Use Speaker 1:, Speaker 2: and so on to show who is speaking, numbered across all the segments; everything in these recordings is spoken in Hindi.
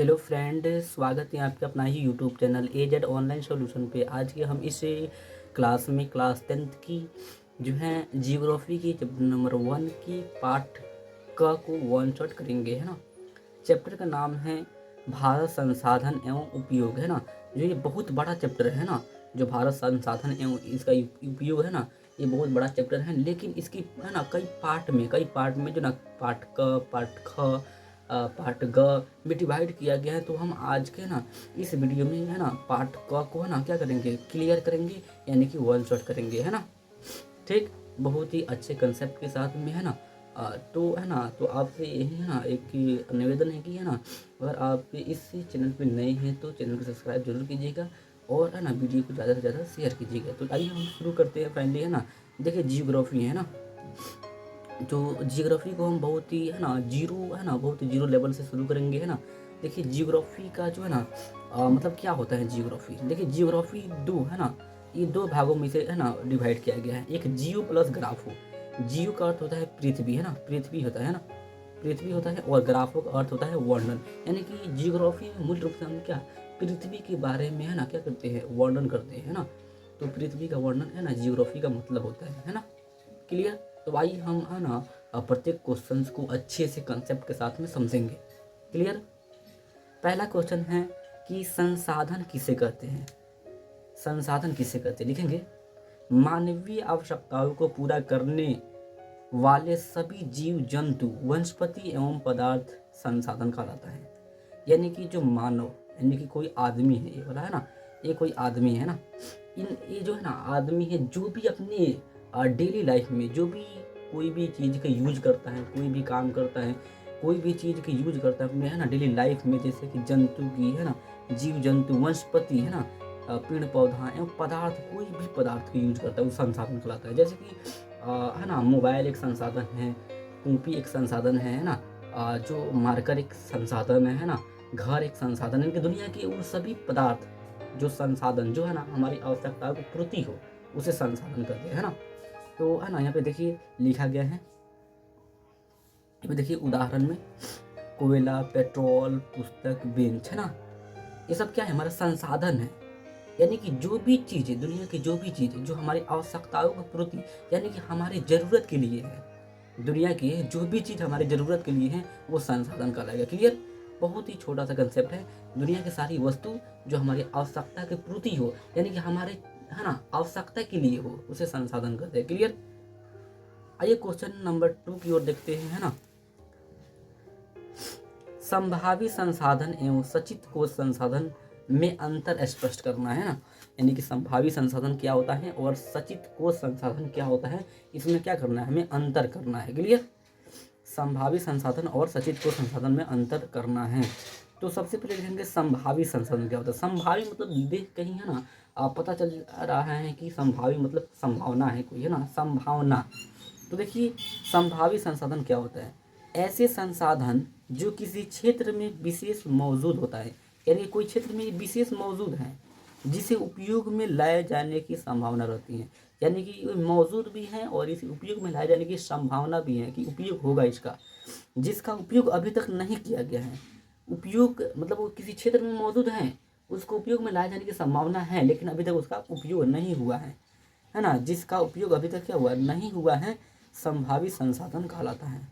Speaker 1: हेलो फ्रेंड, स्वागत है आपके अपना ही YouTube channel AZ online solution पे। आज के हम इस क्लास में क्लास 10th की जो है जियोग्राफी की चैप्टर नंबर 1 की पार्ट क को वन शॉट करेंगे, है ना। चैप्टर का नाम है भारत संसाधन एवं उपयोग, है ना। जो ये बहुत बड़ा चैप्टर है ना, जो भारत संसाधन एवं इसका उपयोग है ना, ये बहुत बड़ा चैप्टर है। लेकिन इसकी है ना कई पार्ट में जो ना पार्ट क, पार्ट ख, पार्ट ग में डिवाइड किया गया है। तो हम आज के ना इस वीडियो में है ना पार्ट क को है ना क्या करेंगे, क्लियर करेंगे, यानी कि वन शॉट करेंगे, है ना। ठीक, बहुत ही अच्छे कंसेप्ट के साथ में, है ना। तो है ना, तो आपसे यही है ना एक निवेदन है कि है ना, अगर आप इस चैनल पे नए हैं तो चैनल को सब्सक्राइब जरूर कीजिएगा और है ना वीडियो को ज़्यादा से ज़्यादा शेयर कीजिएगा। तो आइए हम शुरू करते हैं। फाइनली है ना, देखिए जियोग्राफी है ना, तो जियोग्राफी को हम बहुत ही है ना बहुत ही जीरो लेवल से शुरू करेंगे, है ना। देखिए जियोग्राफी का जो है ना मतलब क्या होता है जियोग्राफी। देखिए जियोग्राफी दो है ना, ये दो भागों में से है ना डिवाइड किया गया है। एक जियो प्लस ग्राफो। जियो का अर्थ होता है पृथ्वी, है ना, पृथ्वी होता है ना, पृथ्वी होता है, और ग्राफो का अर्थ होता है वर्णन। यानी कि जियोग्राफी में मूल रूप से हम क्या पृथ्वी के बारे में है ना क्या करते हैं, वर्णन करते हैं, है ना। तो पृथ्वी का वर्णन है ना जियोग्राफी का मतलब होता है ना। क्लियर। तो आइए हम है ना प्रत्येक क्वेश्चन को अच्छे से कंसेप्ट के साथ में समझेंगे। क्लियर। पहला क्वेश्चन है कि संसाधन किसे कहते हैं। संसाधन किसे कहते हैं, लिखेंगे मानवीय आवश्यकताओं को पूरा करने वाले सभी जीव जंतु वनस्पति एवं पदार्थ संसाधन कहलाता है। यानी कि जो मानव, यानी कि कोई आदमी है, ये वाला है ना, ये कोई आदमी है ना, ये जो है ना आदमी है, जो भी अपने डेली लाइफ में जो भी कोई भी चीज़ का यूज करता है, कोई भी काम करता है, कोई भी चीज़ का यूज करता है अपने है ना डेली लाइफ में, जैसे कि जंतु की है ना, जीव जंतु वनस्पति है ना, पेड़ पौधा एवं पदार्थ, कोई भी पदार्थ का यूज करता है वो संसाधन कहलाता है। जैसे कि है ना मोबाइल एक संसाधन है, कॉपी एक संसाधन है ना, जो मार्कर एक संसाधन है ना, घर एक संसाधन है। इनकी दुनिया के उन सभी पदार्थ जो संसाधन जो है ना हमारी आवश्यकताओं की पूर्ति हो, उसे संसाधन कहते हैं, है ना। तो है ना यहाँ पे देखिए लिखा गया है, यहाँ पे देखिए उदाहरण में कोयला, पेट्रोल, पुस्तक, बेंच, है ना, ये सब क्या है, हमारा संसाधन है। यानी कि जो भी चीज़ें, दुनिया की जो भी चीज़ें जो हमारी आवश्यकताओं की पूर्ति, यानी कि हमारी ज़रूरत के लिए है, दुनिया की जो भी चीज़ हमारी ज़रूरत के लिए है वो संसाधन कहलाएगा। क्लियर। बहुत ही छोटा सा कंसेप्ट है। दुनिया की सारी वस्तु जो हमारी आवश्यकता की पूर्ति हो, यानी कि हमारे है ना आवश्यकता के लिए हो, उसे संसाधन कहते हैं। क्लियर। आइए क्वेश्चन नंबर 2 की ओर देखते हैं, है ना। संभावी संसाधन एवं सचित कोश संसाधन में अंतर स्पष्ट करना है ना। यानी कि संभावी संसाधन क्या होता है और सचित कोश संसाधन क्या होता है, इसमें क्या करना है, हमें अंतर करना है। क्लियर। संभावी संसाधन और सचित कोश संसाधन में अंतर करना है। तो सबसे पहले देखेंगे संभावी संसाधन क्या होता है। संभावी मतलब देख कहीं है ना पता चल रहा है कि संभावी मतलब संभावना है कोई, है ना, संभावना। तो देखिए संभावी संसाधन क्या होता है, ऐसे संसाधन जो किसी क्षेत्र में विशेष मौजूद होता है, यानी कोई क्षेत्र में विशेष मौजूद है जिसे उपयोग में लाए जाने की संभावना रहती है। यानी कि ये मौजूद भी है और इसे उपयोग में लाए जाने की संभावना भी है कि उपयोग होगा इसका, जिसका उपयोग अभी तक नहीं किया गया है। उपयोग मतलब वो किसी क्षेत्र में मौजूद है, उसको उपयोग में लाए जाने की संभावना है, लेकिन अभी तक उसका उपयोग नहीं हुआ है ना, जिसका उपयोग अभी तक क्या हुआ नहीं हुआ है, संभावित संसाधन कहलाता है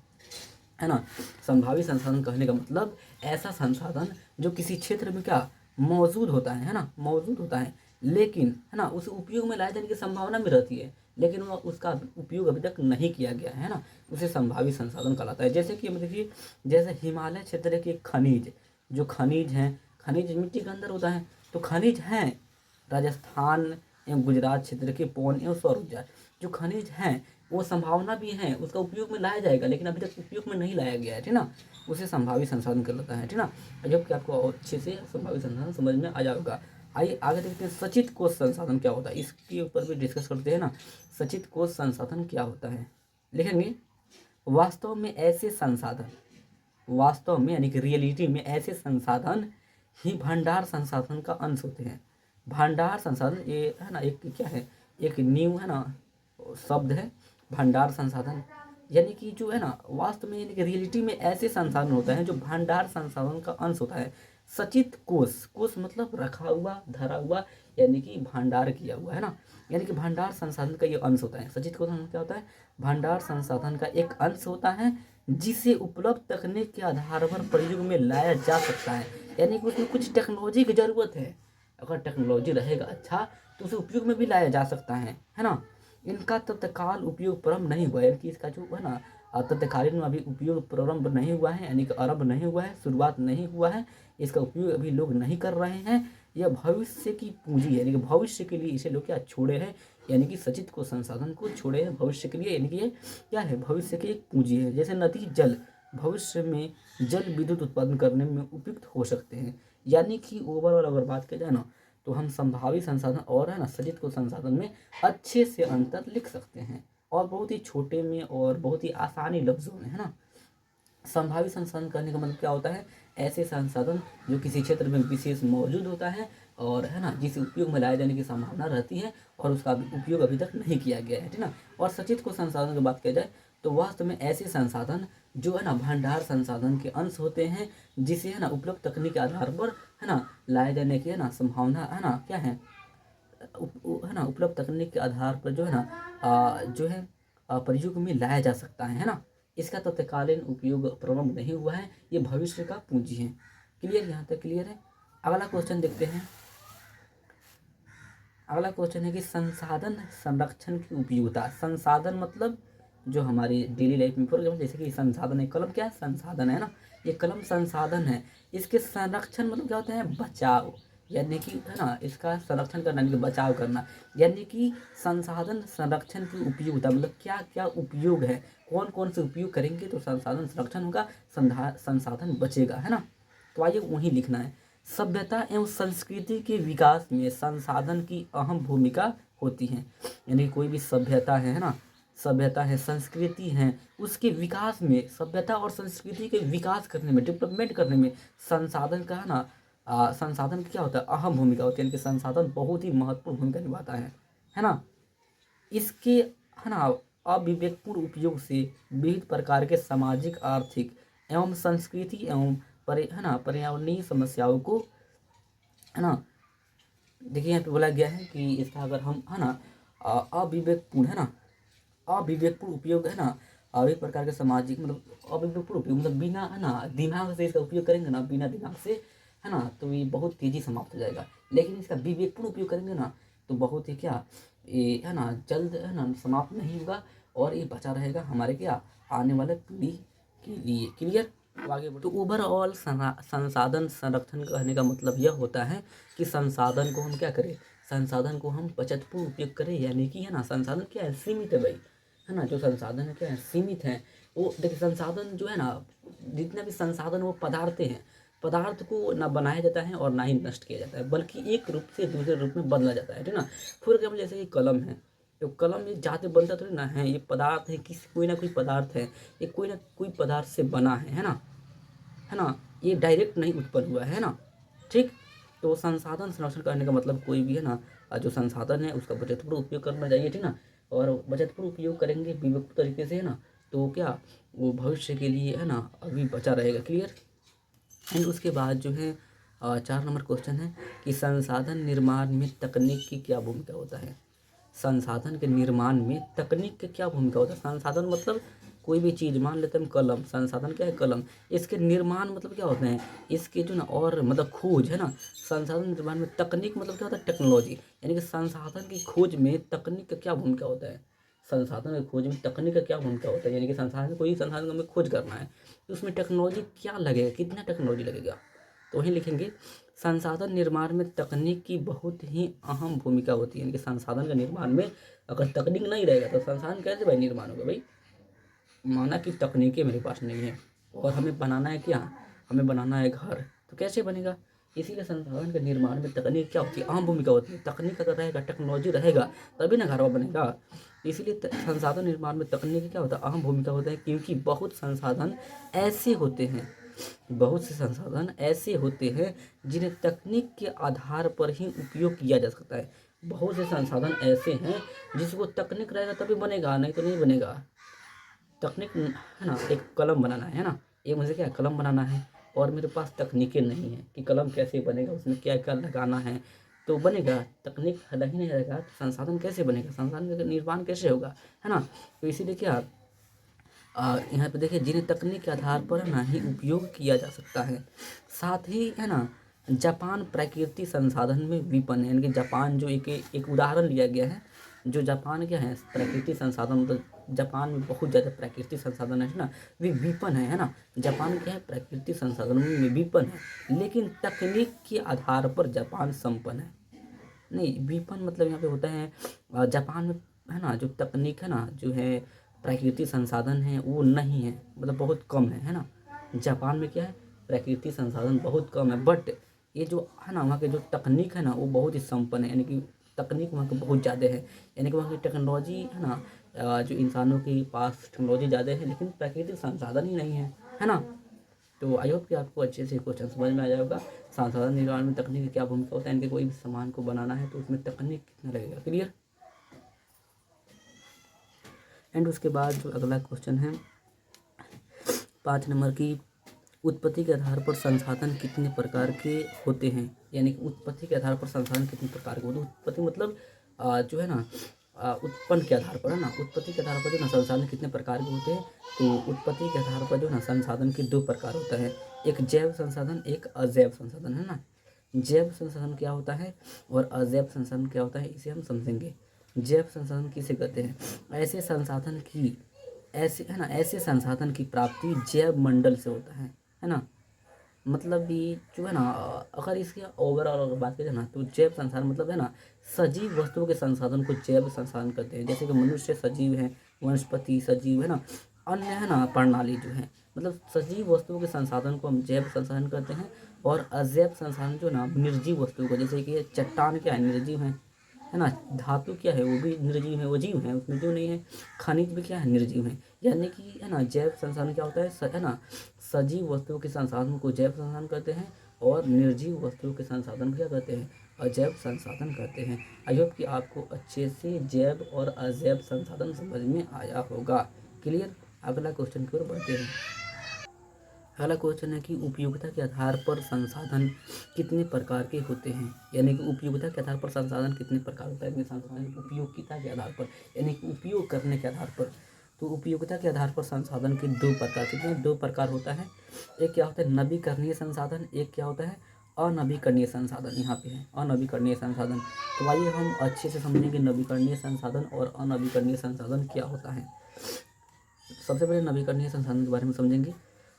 Speaker 1: ना। संभावित संसाधन कहने का मतलब ऐसा संसाधन जो किसी क्षेत्र में क्या मौजूद होता है ना, मौजूद होता है, लेकिन है ना उसे उपयोग में लाए जाने की संभावना में रहती है, लेकिन वह उसका उपयोग अभी तक नहीं किया गया है ना, उसे संभावित संसाधन कहलाता है। जैसे कि देखिए, जैसे हिमालय क्षेत्र के खनिज, जो खनिज हैं, खनिज मिट्टी के अंदर होता है, तो खनिज हैं राजस्थान एवं गुजरात क्षेत्र के पवन एवं सौर ऊर्जा, जो खनिज हैं वो संभावना भी है, उसका उपयोग में लाया जाएगा, लेकिन अभी तक उपयोग में नहीं लाया गया है, ठीक ना, उसे संभावित संसाधन कहलाता है, ठीक ना। जबकि आपको अच्छे से संभावित संसाधन समझ में आ जाएगा। आइए आगे देखते हैं सचित कोश संसाधन क्या होता है, इसके ऊपर भी डिस्कस करते हैं ना। सचित कोश संसाधन क्या होता है, लिखेंगे वास्तव में ऐसे संसाधन, वास्तव में यानी कि रियलिटी में ऐसे संसाधन ही भंडार संसाधन का अंश होते हैं। भंडार संसाधन ये है ना एक क्या है, एक न्यू है ना शब्द है, भंडार संसाधन। यानी कि जो है ना वास्तव में, यानी कि रियलिटी में ऐसे संसाधन होते हैं जो भंडार संसाधन का अंश होता है। सचित कोष, कोष मतलब रखा हुआ, धरा हुआ, यानी कि भंडार किया हुआ, है ना। यानी कि भंडार संसाधन का ये अंश होता है। सचित कोष क्या होता है? भंडार संसाधन का एक अंश होता है जिसे उपलब्ध तकनीक के आधार पर प्रयोग में लाया जा सकता है। यानी कि उसमें कुछ टेक्नोलॉजी की जरूरत है, अगर टेक्नोलॉजी रहेगा अच्छा तो उसे उपयोग में भी लाया जा सकता है ना। इनका तत्काल उपयोग प्रारंभ नहीं हुआ है, यानी कि इसका जो है ना तत्कालीन में अभी उपयोग प्रारंभ नहीं हुआ है, यानी कि आरंभ नहीं हुआ है, शुरुआत नहीं हुआ है, इसका उपयोग अभी लोग नहीं कर रहे हैं। यह भविष्य की पूंजी है, यानी कि भविष्य के लिए इसे लोग क्या छोड़े हैं, यानी कि सचित को संसाधन को छोड़े हैं भविष्य के लिए, यानी कि ये क्या है, भविष्य की एक पूंजी है। जैसे नदी जल भविष्य में जल विद्युत उत्पादन करने में उपयुक्त हो सकते हैं। यानी कि ओवरऑल अगर बात की जाए ना तो हम संभावित संसाधन और है ना सचित को संसाधन में अच्छे से अंतर लिख सकते हैं, और बहुत ही छोटे में और बहुत ही आसानी लफ्जों में, है ना। संभावित संसाधन करने का मतलब क्या होता है? ऐसे संसाधन जो किसी क्षेत्र में विशेष मौजूद होता है और है ना जिसे उपयोग में लाए जाने की संभावना रहती है और उसका उपयोग अभी तक नहीं किया गया है ना। और सचित को संसाधन की बात की जाए तो वास्तव में ऐसे संसाधन जो है ना भंडार संसाधन के अंश होते हैं जिसे है ना उपलब्ध तकनीक के आधार पर है ना लाए जाने की है ना संभावना है ना क्या है, है ना उपलब्ध तकनीक के आधार पर जो है ना जो है प्रयोग में लाया जा सकता है ना। इसका तत्कालीन उपयोग प्रारंभ नहीं हुआ है, ये भविष्य का पूंजी है। क्लियर, यहाँ तक क्लियर है। अगला क्वेश्चन देखते हैं। अगला क्वेश्चन है कि संसाधन संरक्षण की उपयोगिता। संसाधन मतलब जो हमारी डेली लाइफ में, फॉर एग्जाम्पल जैसे कि संसाधन है, कलम क्या है? संसाधन है ना, ये कलम संसाधन है। इसके संरक्षण मतलब क्या होता है? बचाव, यानी कि है ना इसका संरक्षण करना, यानी कि बचाव करना। यानी कि संसाधन संरक्षण की उपयोगिता मतलब क्या क्या उपयोग है, कौन कौन से उपयोग करेंगे तो संसाधन संरक्षण होगा, संसाधन बचेगा, है ना। तो आइए वहीं लिखना है। सभ्यता एवं संस्कृति के विकास में संसाधन की अहम भूमिका होती है। यानी कोई भी सभ्यता है ना, सभ्यता है, संस्कृति है, उसके विकास में, सभ्यता और संस्कृति के विकास करने में, डेवलपमेंट करने में संसाधन का है ना संसाधन की क्या होता है? अहम भूमिका होती है। यानी कि संसाधन बहुत ही महत्वपूर्ण भूमिका निभाता है ना। इसके है ना अविवेकपूर्ण उपयोग से विविध प्रकार के सामाजिक, आर्थिक एवं संस्कृति एवं है ना पर्यावरणीय समस्याओं को है ना, देखिए यहाँ पे बोला गया है कि इसका अगर हम है ना अविवेकपूर्ण है ना, अविवेकपूर्ण उपयोग है ना, अनेक प्रकार के सामाजिक मतलब अविवेकपूर्ण उपयोग मतलब बिना है ना दिमाग से इसका उपयोग करेंगे ना, बिना दिमाग से है ना तो ये बहुत तेजी समाप्त हो जाएगा। लेकिन इसका विवेकपूर्ण उपयोग करेंगे ना तो बहुत ही क्या ये है ना जल्द है ना समाप्त नहीं होगा और ये बचा रहेगा हमारे क्या आने वाले पीढ़ी के लिए। क्लियर, तो आगे बढ़ो। तो ओवरऑल संसाधन संरक्षण कहने का मतलब यह होता है कि संसाधन को हम क्या करें, संसाधन को हम बचतपूर्ण उपयोग करें। यानी कि है ना संसाधन क्या है? सीमित है भाई, है ना। जो संसाधन है क्या है? सीमित है। वो देखिए संसाधन जो है ना, जितना भी संसाधन वो पदार्थ हैं, पदार्थ को ना बनाया जाता है और ना ही नष्ट किया जाता है, बल्कि एक रूप से दूसरे रूप में बदला जाता है ना। फॉर एग्जाम्पल जैसे कि कलम है, तो कलम ये जाते बनता थोड़ी ना है, ये पदार्थ है, किसी कोई ना कोई पदार्थ है, ये कोई ना कोई पदार्थ से बना है ना, है ना। ये डायरेक्ट नहीं उत्पन्न हुआ है ना, ठीक। तो संसाधन संरक्षण करने का मतलब कोई भी है ना जो संसाधन है उसका बचतपूर्ण उपयोग करना चाहिए, ठीक ना। और बचतपूर्ण उपयोग करेंगे विवेकपूर्ण तरीके से है ना तो क्या वो भविष्य के लिए है ना अभी बचा रहेगा। क्लियर। एंड उसके बाद जो है 4 नंबर क्वेश्चन है कि संसाधन निर्माण में तकनीक की क्या भूमिका होता है। संसाधन के निर्माण में तकनीक की क्या भूमिका होता है। संसाधन मतलब कोई भी चीज़, मान लेते हैं हम कलम, संसाधन क्या है? कलम। इसके निर्माण मतलब क्या होते हैं? इसके जो ना और मतलब खोज है ना, संसाधन निर्माण में तकनीक मतलब क्या होता है? टेक्नोलॉजी। यानी कि संसाधन की खोज में तकनीक का क्या भूमिका होता है, संसाधन की खोज में तकनीक का क्या भूमिका होता है। यानी कि संसाधन, कोई संसाधन को हमें खोज करना है तो उसमें टेक्नोलॉजी क्या लगेगा, कितना टेक्नोलॉजी लगेगा, तो वहीं लिखेंगे संसाधन निर्माण में तकनीक की बहुत ही अहम भूमिका होती है। यानी कि संसाधन के निर्माण में अगर तकनीक नहीं रहेगा तो संसाधन कैसे भाई निर्माण होगा भाई। माना कि तकनीकें मेरे पास नहीं है और हमें बनाना है क्या, हमें बनाना है घर, तो कैसे बनेगा। इसीलिए संसाधन के निर्माण में तकनीक क्या होती है? अहम भूमिका होती है। तकनीक अगर रहेगा, टेक्नोलॉजी रहेगा तभी ना घर बनेगा। इसीलिए संसाधन निर्माण में तकनीक क्या होता है? अहम भूमिका होता है, क्योंकि बहुत संसाधन ऐसे होते हैं, बहुत से संसाधन ऐसे होते हैं जिन्हें तकनीक के आधार पर ही उपयोग किया जा सकता है। बहुत से संसाधन ऐसे हैं जिसको तकनीक रहेगा तभी बनेगा, नहीं तो नहीं बनेगा। तकनीक है ना, एक कलम बनाना है ना, एक मुझे क्या कलम बनाना है और मेरे पास तकनीकें नहीं है कि कलम कैसे बनेगा, उसमें क्या क्या लगाना है तो बनेगा। तकनीक अलग ही नहीं रहेगा तो संसाधन कैसे बनेगा, संसाधन का निर्माण कैसे होगा, है ना। तो इसीलिए क्या यहाँ पे देखिए, जिन्हें तकनीक के आधार पर है ना ही उपयोग किया जा सकता है। साथ ही है ना, जापान प्राकृतिक संसाधन में विपन्न है, यानी कि जापान जो एक उदाहरण लिया गया है। जो जापान क्या है, प्राकृतिक संसाधन, मतलब जापान में बहुत ज़्यादा प्राकृतिक संसाधन है ना, वे विपन्न है ना। जापान क्या है, प्राकृतिक संसाधनों में विपन्न है, लेकिन तकनीक के आधार पर जापान संपन्न है। नहीं, विपन्न मतलब यहाँ पे होता है जापान में है ना, जो तकनीक है ना, जो है प्राकृतिक संसाधन है वो नहीं है, मतलब बहुत कम है ना। जापान में क्या है, प्राकृतिक संसाधन बहुत कम है, बट ये जो है ना वहाँ के जो तकनीक है ना वो बहुत ही संपन्न है, यानी कि तकनीक वहाँ की बहुत ज़्यादा है, यानी कि वहाँ की टेक्नोलॉजी है ना, जो इंसानों के पास टेक्नोलॉजी ज़्यादा है लेकिन प्राकृतिक संसाधन ही नहीं है ना। तो आई होप कि आपको अच्छे से क्वेश्चन समझ में आ जाएगा। संसाधन निर्माण में तकनीक की क्या भूमिका होता है, इनके कोई भी सामान को बनाना है तो उसमें तकनीक कितना लगेगा, क्लियर। एंड उसके बाद जो अगला क्वेश्चन है 5 नंबर की, उत्पत्ति के आधार पर संसाधन कितने प्रकार के होते हैं, यानी कि उत्पत्ति के आधार पर संसाधन कितने प्रकार के होते हैं। उत्पत्ति मतलब जो है ना उत्पन्न के आधार पर है ना, उत्पत्ति के आधार पर जो ना संसाधन कितने प्रकार के होते हैं। तो उत्पत्ति के आधार पर जो ना संसाधन के 2 प्रकार होता है, एक जैव संसाधन, एक अजैव संसाधन, है ना। जैव संसाधन क्या होता है और अजैव संसाधन क्या होता है, इसे हम समझेंगे। जैव संसाधन किसे कहते हैं, ऐसे संसाधन की ऐसे है ना, ऐसे संसाधन की प्राप्ति जैव मंडल से होता है ना। मतलब ये जो है ना अगर इसके ओवरऑल अगर बात करें ना तो जैव संसाधन मतलब है ना सजीव वस्तुओं के संसाधन को जैव संसाधन कहते हैं। जैसे कि मनुष्य सजीव है, वनस्पति सजीव है ना, अन्य है ना प्रणाली जो है, मतलब सजीव वस्तुओं के संसाधन को हम जैव संसाधन कहते हैं। और अजैव संसाधन जो ना निर्जीव वस्तुओं को, जैसे कि चट्टान क्या है, निर्जीव है ना। धातु क्या है, वो भी निर्जीव है, वो जीव है, उसमें जीव नहीं है। खनिज भी क्या है, निर्जीव है। यानी कि है ना जैव संसाधन क्या होता है ना, सजीव वस्तुओं के संसाधन को जैव संसाधन कहते हैं और निर्जीव वस्तुओं के संसाधन क्या कहते हैं, अजैव संसाधन कहते हैं। आई होप कि आपको अच्छे से जैव और अजैव संसाधन समझ में आया होगा, क्लियर। अगला क्वेश्चन की ओर बढ़ते हैं। अगला क्वेश्चन है कि उपयोगिता के आधार पर संसाधन कितने प्रकार के होते हैं, यानी कि उपयोगिता के आधार पर संसाधन कितने प्रकार होता है। संसाधन उपयोगिता के आधार पर यानी कि उपयोग करने के आधार पर, तो उपयोगिता के आधार पर संसाधन के 2 प्रकार, कितने 2 प्रकार होता है। एक क्या होता है नवीकरणीय संसाधन, एक क्या होता है अनवीकरणीय संसाधन। यहाँ पे है अनवीकरणीय संसाधन। तो आइए हम अच्छे से समझेंगे नवीकरणीय संसाधन और अनवीकरणीय संसाधन क्या होता है। सबसे पहले नवीकरणीय संसाधन के बारे में समझेंगे।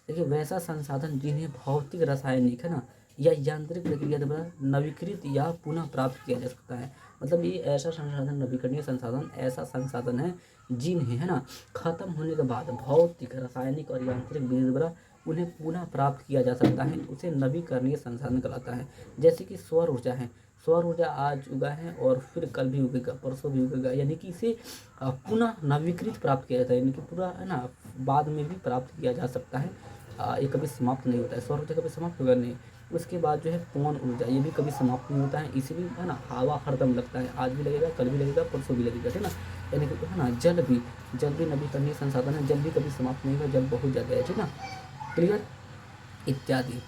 Speaker 1: देखिए, वैसा संसाधन जिन्हें भौतिक, रासायनिक है ना या यांत्रिक प्रक्रिया द्वारा नवीकृत या पुनः प्राप्त किया जा सकता है। मतलब ये ऐसा संसाधन, नवीकरणीय संसाधन ऐसा संसाधन है जिन्हें है ना खत्म होने के बाद भौतिक, रासायनिक और यांत्रिक विधि द्वारा उन्हें पुनः प्राप्त किया जा सकता है, उसे नवीकरणीय संसाधन कहलाता है। जैसे कि सौर ऊर्जा है, सौर ऊर्जा आज उगा है और फिर कल भी उगेगा, परसों भी उगेगा, यानी कि इसे पुनः नवीकृत प्राप्त किया जाता है, यानी कि पूरा है ना बाद में भी प्राप्त किया जा सकता है। ये कभी समाप्त नहीं होता है, सौर ऊर्जा कभी समाप्त होगा नहीं। उसके बाद जो है पवन ऊर्जा, ये भी कभी समाप्त नहीं होता है, इसीलिए है ना हवा हरदम लगता है, आज भी लगेगा, कल भी लगेगा, परसों भी लगेगा, ठीक है ना। यानी कि है ना जल भी नवीकरणीय संसाधन है, जल भी कभी समाप्त नहीं होगा, जल बहुत ज़्यादा है, ठीक ना, क्लियर, इत्यादि।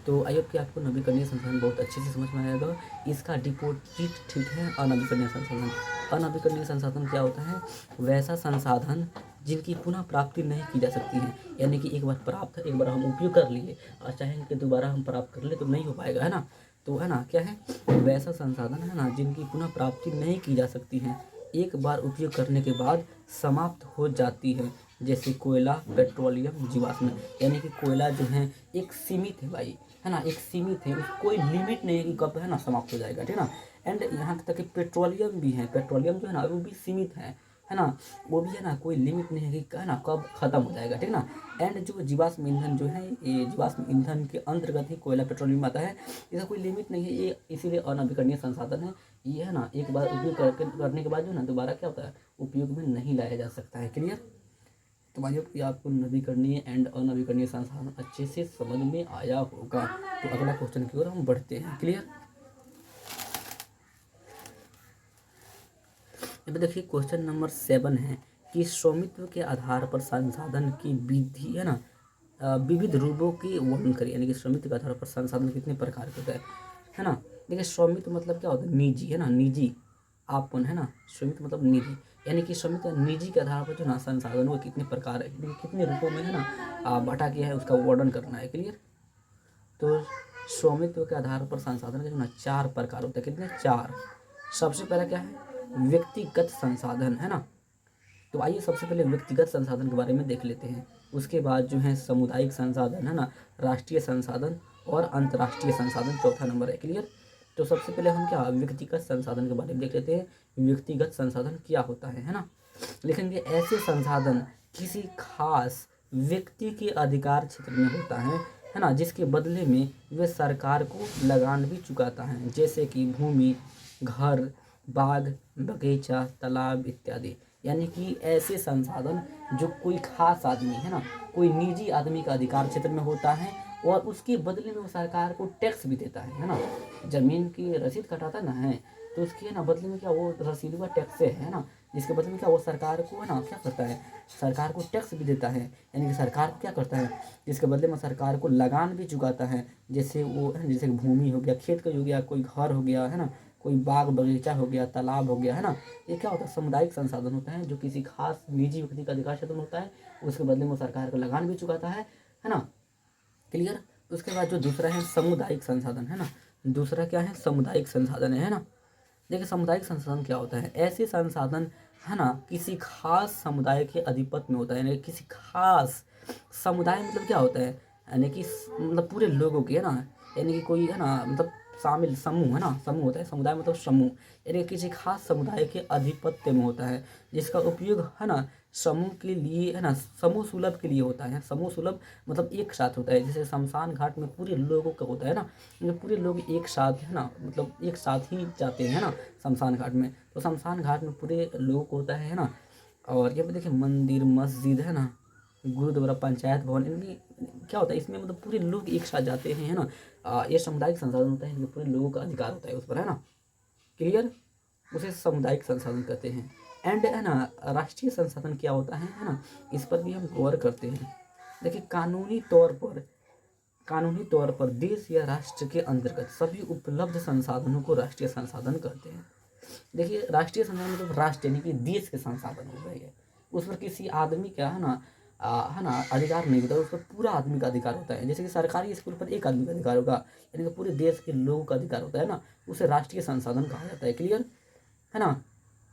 Speaker 1: तो आई होप कि आपको नवीकरणीय संसाधन बहुत अच्छे से समझ में आएगा। इसका डिपोजिट ठीक है अनवीकरणीय संसाधन। अनवीकरणीय संसाधन क्या होता है, वैसा संसाधन जिनकी पुनः प्राप्ति नहीं की जा सकती है, यानी कि एक बार प्राप्त है, एक बार हम उपयोग कर लिए और चाहेंगे कि दोबारा हम प्राप्त कर ले तो नहीं हो पाएगा, है ना। तो है ना क्या है, वैसा संसाधन है ना जिनकी पुनः प्राप्ति नहीं की जा सकती है, एक बार उपयोग करने के बाद समाप्त हो जाती है। जैसे कोयला, पेट्रोलियम, जीवाश्म, यानी कि कोयला जो है एक सीमित है भाई, है ना, एक सीमित है, कोई लिमिट नहीं है कि कब है ना समाप्त हो जाएगा, ठीक है ना। एंड यहाँ तक कि पेट्रोलियम भी है, पेट्रोलियम जो है ना वो भी सीमित है ना, वो भी है ना कोई लिमिट नहीं है कि है ना कब खत्म हो जाएगा, ठीक ना। एंड जो जीवाश्म ईंधन जो है, ये जीवाश्म ईंधन के अंतर्गत ही कोयला, पेट्रोलियम आता है, इसका कोई लिमिट नहीं है, ये इसीलिए अनवीकरणीय संसाधन है। ये है ना एक बार उपयोग करने के बाद जो है ना दोबारा क्या होता है, उपयोग में नहीं लाया जा सकता है, क्लियर। तो आई होप कि आपको नवीकरणीय एंड अनवीकरणीय संसाधन अच्छे से समझ में आया होगा। तो अगला क्वेश्चन की ओर हम बढ़ते हैं, क्लियर। अब देखिए क्वेश्चन नंबर 7 है कि स्वामित्व के आधार पर संसाधन की विधि है ना विविध रूपों की वर्णन करिए। यानी कि स्वामित्व के आधार पर संसाधन कितने प्रकार के होते हैं, है ना। देखिए स्वामित्व मतलब क्या होता है, निजी, है ना, निजी आपन, है ना। स्वामित्व मतलब निजी, यानी कि स्वामित्व निजी के आधार पर जो ना संसाधनों के कितने प्रकार है, कितने रूपों में, है ना, बांटा गया है, उसका वर्णन करना है। क्लियर। तो स्वामित्व के आधार पर संसाधन के जो ना 4 प्रकार होते हैं। कितने? 4। सबसे पहला क्या है, व्यक्तिगत संसाधन, है ना। तो आइए सबसे पहले व्यक्तिगत संसाधन के बारे में देख लेते हैं। उसके बाद जो है सामुदायिक संसाधन, है ना, राष्ट्रीय संसाधन और अंतर्राष्ट्रीय संसाधन चौथा नंबर है। क्लियर। तो सबसे पहले हम क्या व्यक्तिगत संसाधन के बारे में देख लेते हैं। व्यक्तिगत संसाधन क्या होता है ना। लिखेंगे ऐसे संसाधन किसी खास व्यक्ति के अधिकार क्षेत्र में होता है ना, जिसके बदले में वे सरकार को लगान भी चुकाता है, जैसे कि भूमि, घर, बाग, बगीचा, तालाब इत्यादि। यानी कि ऐसे संसाधन जो कोई खास आदमी, है ना, कोई निजी आदमी का अधिकार क्षेत्र में होता है और उसके बदले में वो सरकार को टैक्स भी देता है ना। जमीन की रसीद कटाता ना है, तो उसके, है ना, बदले में क्या वो रसीद का टैक्स है ना, जिसके बदले में क्या वो सरकार को, है ना, क्या करता है, सरकार को टैक्स भी देता है। यानी कि सरकार क्या करता है, जिसके बदले में सरकार को लगान भी चुकाता है। जैसे वो, जैसे भूमि हो गया, खेत का हो गया, कोई घर हो गया, है ना, कोई बाग बगीचा हो गया, तालाब हो गया, है ना। ये क्या होता है, सामुदायिक संसाधन होता है जो किसी खास निजी व्यक्ति का अधिकार क्षेत्र में होता है, उसके बदले में वो सरकार को लगान भी चुकाता है ना। क्लियर। उसके बाद जो दूसरा है सामुदायिक संसाधन, है ना। दूसरा क्या है, सामुदायिक संसाधन है ना। देखिए सामुदायिक संसाधन क्या होता है, ऐसे संसाधन, है ना, किसी खास समुदाय के अधिपत्य में होता है। यानी किसी खास समुदाय मतलब क्या होता है, यानी कि मतलब पूरे लोगों की, है ना, यानी कि कोई, है ना, मतलब शामिल समूह, है ना, समूह होता है, समुदाय मतलब समूह, यानी किसी खास समुदाय के अधिपत्य में होता है, जिसका उपयोग, है ना, समूह के लिए, है ना, समूह सुलभ के लिए होता है। समूह सुलभ मतलब एक साथ होता है, जैसे शमशान घाट में पूरे लोगों का होता है ना, जो पूरे लोग एक साथ, है ना, मतलब एक साथ ही जाते हैं ना शमशान घाट में। तो शमशान घाट में पूरे लोगों को होता है ना। और ये पे देखिए मंदिर, मस्जिद, है ना, गुरुद्वारा, पंचायत भवन, इनमें क्या होता है, इसमें मतलब पूरे लोग एक साथ जाते हैं, है ना। ये सामुदायिक संसाधन होता है, इनमें पूरे लोगों का अधिकार होता है उस पर, है ना। क्लियर। उसे सामुदायिक संसाधन कहते हैं। एंड, है ना, राष्ट्रीय संसाधन क्या होता है ना, इस पर भी हम गौर करते हैं। देखिए कानूनी तौर पर देश या राष्ट्र के अंतर्गत सभी उपलब्ध संसाधनों को राष्ट्रीय संसाधन कहते हैं। देखिए राष्ट्रीय संसाधन मतलब राष्ट्र यानी कि देश के संसाधन हो गए हैं, उस पर किसी आदमी का, है ना, है ना, अधिकार नहीं होता, उस पर पूरा आदमी का अधिकार होता है। जैसे कि सरकारी स्कूल पर एक आदमी का अधिकार होगा, यानी कि पूरे देश के लोगों का अधिकार होता है ना, उसे राष्ट्रीय संसाधन कहा जाता है। क्लियर, है ना।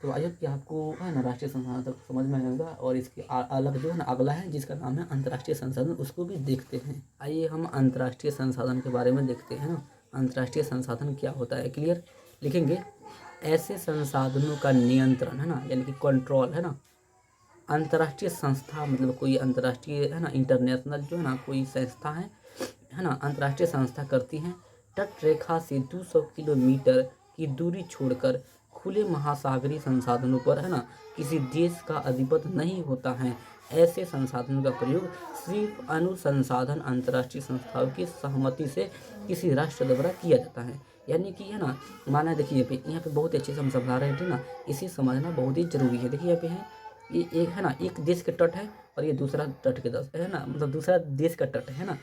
Speaker 1: तो आई होप कि आपको, है ना, राष्ट्रीय संसाधन तक समझ में आएगा। और इसके अलग जो है ना अगला है जिसका नाम है अंतर्राष्ट्रीय संसाधन, उसको भी देखते हैं। आइए हम अंतर्राष्ट्रीय संसाधन के बारे में देखते हैं ना। अंतर्राष्ट्रीय संसाधन क्या होता है। क्लियर। लिखेंगे ऐसे संसाधनों का नियंत्रण, है ना, यानी कि कंट्रोल, है ना। अंतर्राष्ट्रीय संस्था मतलब कोई अंतर्राष्ट्रीय, है ना, इंटरनेशनल जो है ना कोई संस्था है ना, अंतर्राष्ट्रीय संस्था करती हैं तट रेखा से 200 किलोमीटर की दूरी छोड़कर खुले महासागरीय संसाधनों पर, है ना, किसी देश का अधिपत्य नहीं होता है। ऐसे संसाधनों का प्रयोग सिर्फ अनुसंधान अंतर्राष्ट्रीय संस्थाओं की सहमति से किसी राष्ट्र द्वारा किया जाता है। यानी कि, है ना, माना देखिए यहाँ पे बहुत अच्छे से हम समझा रहे थे ना, इसे समझना बहुत ही जरूरी है। देखिए यहाँ पे है ये एक, है ना, एक देश के तट है और ये दूसरा तट के दस, है ना, मतलब दूसरा देश का तट है ना।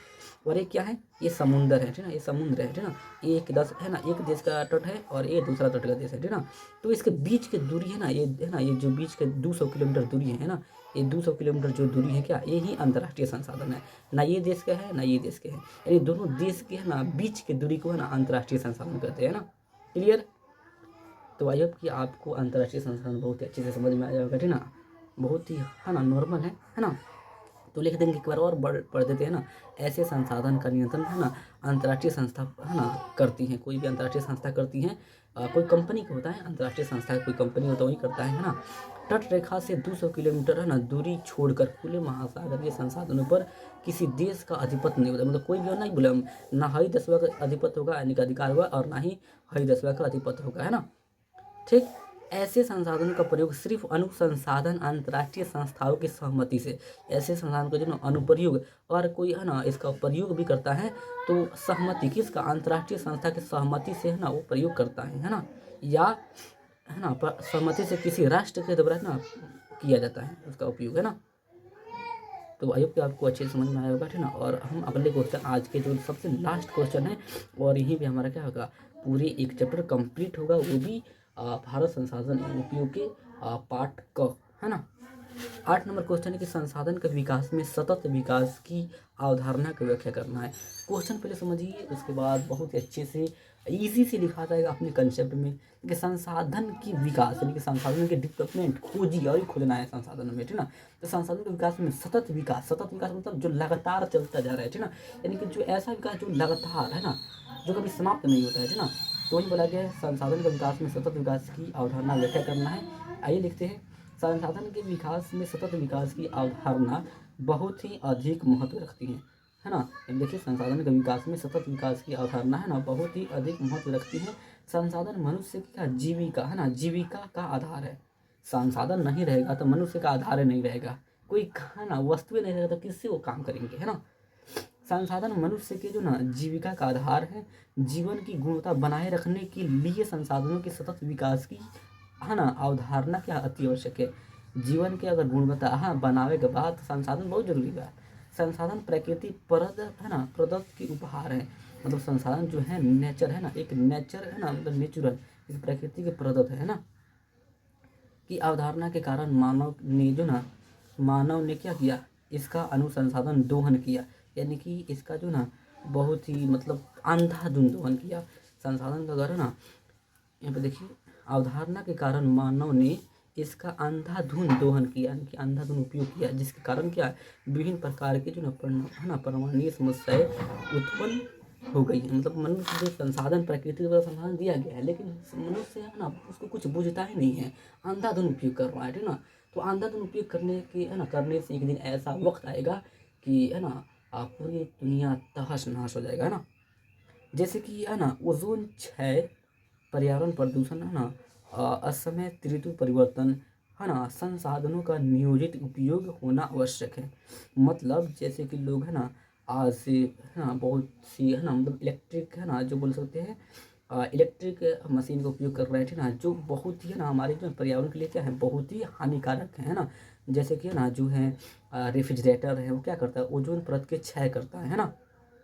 Speaker 1: और ये क्या है, ये समुंदर है, ठीक ना, ये समुद्र है, ठीक ना। ये एक दस, है ना, एक देश का तट है और ये दूसरा तट का देश है, ठीक ना। तो इसके बीच की दूरी है ना, ये, है ना, ये जो बीच के 200 किलोमीटर दूरी है ना, ये 200 किलोमीटर जो दूरी है क्या, ये ही अंतर्राष्ट्रीय संसाधन है। ना ये देश का है ना ये देश के है, यानी दोनों देश के, है ना, बीच की दूरी को, है ना, अंतर्राष्ट्रीय संसाधन कहते हैं ना। क्लियर। तो आई होप कि आपको अंतर्राष्ट्रीय संसाधन बहुत ही अच्छे से समझ में आ जाएगा, ठीक ना। बहुत ही, है ना, नॉर्मल है ना। तो लिख देंगे एक बार और पढ़ देते हैं ना। ऐसे संसाधन का नियंत्रण, है ना, अंतर्राष्ट्रीय संस्था, है ना, करती हैं। कोई भी अंतर्राष्ट्रीय संस्था करती हैं। कोई कंपनी का होता है अंतर्राष्ट्रीय संस्था, कोई कंपनी होता है वही करता है ना। तट रेखा से 200 किलोमीटर, है ना, दूरी छोड़कर खुले महासागरीय संसाधनों पर किसी देश का अधिपत्य नहीं होता। मतलब कोई भी नहीं बोले हम, ना ही दसवा का अधिपत्य होगा, यानी कि अधिकार होगा, और ना ही दसवा का अधिपत्य होगा, है ना। ठीक। ऐसे संसाधनों का प्रयोग सिर्फ अनुसंसाधन अंतर्राष्ट्रीय संस्थाओं की सहमति से, ऐसे संसाधन का जो ना अनुप्रयोग और कोई, है ना, इसका प्रयोग भी करता है तो सहमति किसका, अंतर्राष्ट्रीय संस्था की सहमति से, है ना, वो प्रयोग करता है ना। या, है ना, सहमति से किसी राष्ट्र के द्वारा ना किया जाता है, उसका उपयोग, है ना। तो आई होप कि आपको अच्छे से समझ में आया होगा, ठीक ना। और हम अगले क्वेश्चन, आज के जो सबसे लास्ट क्वेश्चन है, और यहीं पे हमारा क्या होगा, पूरे एक चैप्टर कंप्लीट होगा, वो भी भारत संसाधन एवं उपयोग के पार्ट क, है ना। 8 नंबर क्वेश्चन है कि संसाधन के विकास में सतत विकास की अवधारणा की व्याख्या करना है। क्वेश्चन पहले समझिए, उसके बाद बहुत ही अच्छे से इजी से लिखा जाएगा अपने कंसेप्ट में कि संसाधन की विकास यानी कि संसाधन के डेवलपमेंट खोजिए और खोजना है संसाधन में, ठीक ना। तो संसाधन के विकास में सतत विकास मतलब जो लगातार चलता जा रहा है, ठीक ना। यानी कि जो ऐसा विकास जो लगातार है ना, जो कभी समाप्त नहीं होता है, ठीक ना। तो वही बोला गया है, संसाधन के विकास में सतत विकास की अवधारणा व्याख्या करना है। आइए लिखते हैं, संसाधन के विकास में सतत विकास की अवधारणा बहुत ही अधिक महत्व रखती है ना। अब देखिए, संसाधन के विकास में सतत विकास की अवधारणा है ना बहुत ही अधिक महत्व रखती है। संसाधन मनुष्य का जीविका है ना, जीविका का आधार है। संसाधन नहीं रहेगा तो मनुष्य का आधार नहीं रहेगा, कोई है ना वस्तु नहीं रहेगा तो किससे वो काम करेंगे, है ना। संसाधन मनुष्य के जो ना जीविका का आधार है। जीवन की गुणवत्ता बनाए रखने के लिए संसाधनों के सतत विकास की है ना अवधारणा क्या अति आवश्यक है। जीवन के अगर गुणवत्ता बनावे के बाद संसाधन बहुत जरूरी है। संसाधन प्रकृति प्रदत्त है ना प्रदत्त की उपहार है। मतलब संसाधन जो है नेचर है ना, एक नेचर है ना, मतलब नेचुरल, एक प्रकृति के प्रदत्त है ना, की अवधारणा के कारण मानव ने क्या किया, इसका अनुसंसाधन दोहन किया। यानी कि इसका जो ना बहुत ही मतलब अंधाधुंध दोहन किया संसाधन का, अगर है ना यहाँ पे देखिए, अवधारणा के कारण मानव ने इसका अंधाधुंध दोहन किया, यानी कि अंधाधुंध उपयोग किया, जिसके कारण क्या है, विभिन्न प्रकार की जो है ना पर्यावरणीय समस्याएं उत्पन्न हो गई है। मतलब मनुष्य जो संसाधन प्रकृति द्वारा संसाधन दिया गया है, लेकिन मनुष्य है ना उसको कुछ बुझता ही नहीं है, अंधाधुंध उपयोग कर रहा है, ठीक ना। तो अंधाधुंध उपयोग करने से एक दिन ऐसा वक्त आएगा कि है ना पूरी दुनिया तहस नहस हो जाएगा, है ना। जैसे कि है ना ओजोन क्षय, पर्यावरण प्रदूषण, है ना असमय ऋतु परिवर्तन, है ना संसाधनों का नियोजित उपयोग होना आवश्यक है। मतलब जैसे कि लोग है ना आज से है ना बहुत सी है ना मतलब इलेक्ट्रिक है ना जो बोल सकते हैं इलेक्ट्रिक मशीन का उपयोग कर रहे थे ना, जो बहुत ही है ना हमारे जो पर्यावरण के लिए क्या है बहुत ही हानिकारक है ना। जैसे कि ना जो है रेफ्रिजरेटर है, वो क्या करता है, ओजोन परत के क्षय करता है ना,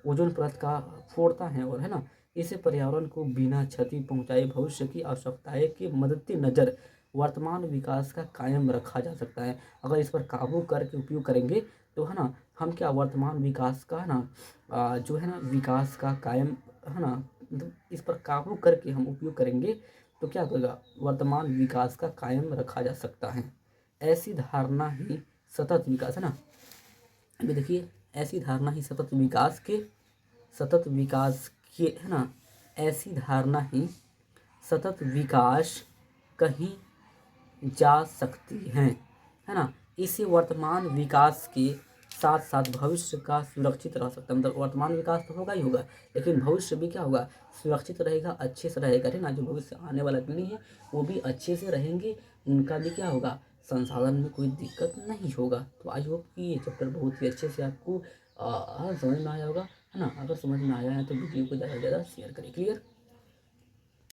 Speaker 1: ओजोन परत का फोड़ता है, और है ना इसे पर्यावरण को बिना क्षति पहुंचाए भविष्य की आवश्यकताएं के मद्देनजर वर्तमान विकास का कायम रखा जा सकता है। अगर इस पर काबू करके उपयोग करेंगे तो है ना हम क्या वर्तमान विकास का है ना जो है ना विकास का कायम है ना, मतलब इस पर काबू करके हम उपयोग करेंगे तो क्या होगा, वर्तमान विकास का कायम रखा जा सकता है। ऐसी धारणा ही सतत विकास है ना। अभी देखिए, ऐसी धारणा ही सतत विकास के है ना, ऐसी धारणा ही सतत विकास कहीं जा सकती है ना। इससे वर्तमान विकास के साथ साथ भविष्य का सुरक्षित रह सकता है। मतलब वर्तमान विकास तो होगा ही होगा, लेकिन भविष्य भी क्या होगा, सुरक्षित रहेगा, अच्छे से रहेगा, ठीक ना। जो भविष्य आने वाला पीढ़ी है वो भी अच्छे से रहेंगे, उनका भी क्या होगा, संसाधन में कोई दिक्कत नहीं होगा। तो आई होप कि ये चैप्टर बहुत ही अच्छे से आपको समझ में आया होगा, है ना। अगर समझ में आया है तो वीडियो को ज़्यादा से ज़्यादा शेयर करें। क्लियर।